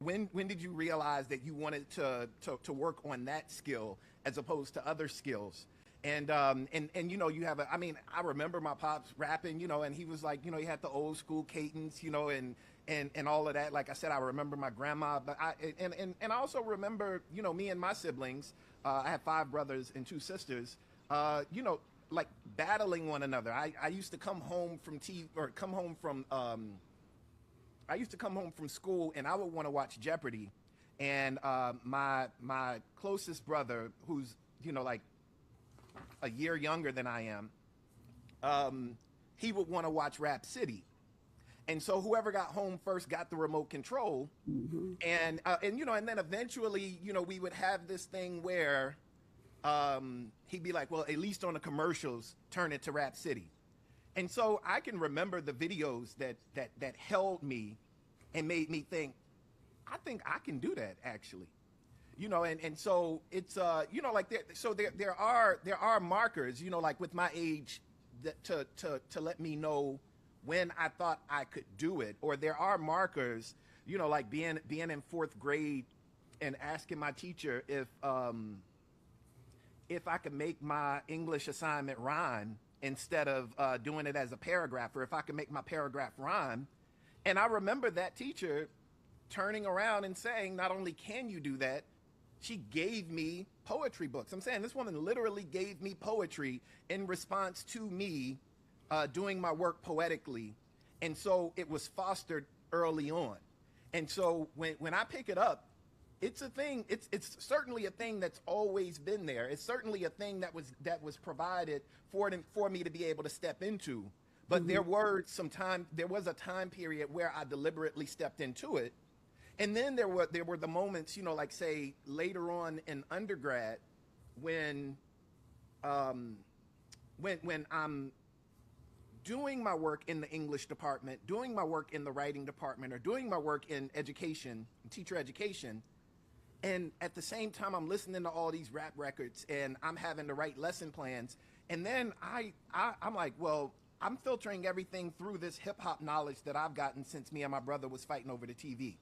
when did you realize that you wanted to work on that skill as opposed to other skills? And you know, you have a, I mean, I remember my pops rapping, you know, and he was like, you know, he had the old school cadence, you know, and all of that. Like I said, I remember my grandma, but I also remember, you know, me and my siblings. I have 5 brothers and 2 sisters. You know, like battling one another. I used to come home from come home from I used to come home from school and I would want to watch Jeopardy, and my closest brother, who's, you know, like a year younger than I am, he would want to watch Rap City. And so whoever got home first got the remote control. And you know, and then eventually, you know, we would have this thing where he'd be like, well, at least on the commercials, turn it to Rap City. And so I can remember the videos that held me and made me think I can do that actually. You know, and so it's you know, like there are markers, you know, like with my age that to let me know when I thought I could do it. Or there are markers, you know, like being in 4th grade and asking my teacher if I could make my English assignment rhyme instead of doing it as a paragraph, or if I could make my paragraph rhyme. And I remember that teacher turning around and saying, not only can you do that, she gave me poetry books. I'm saying this woman literally gave me poetry in response to me doing my work poetically. And so it was fostered early on. And so when I pick it up, it's a thing. It's certainly a thing that's always been there. It's certainly a thing that was provided for me to be able to step into. But there was a time period where I deliberately stepped into it. And then there were the moments, you know, like say later on in undergrad when I'm doing my work in the English department, doing my work in the writing department, or doing my work in education, teacher education, and at the same time I'm listening to all these rap records and I'm having to write lesson plans, and then I'm like, well, I'm filtering everything through this hip hop knowledge that I've gotten since me and my brother was fighting over the TV.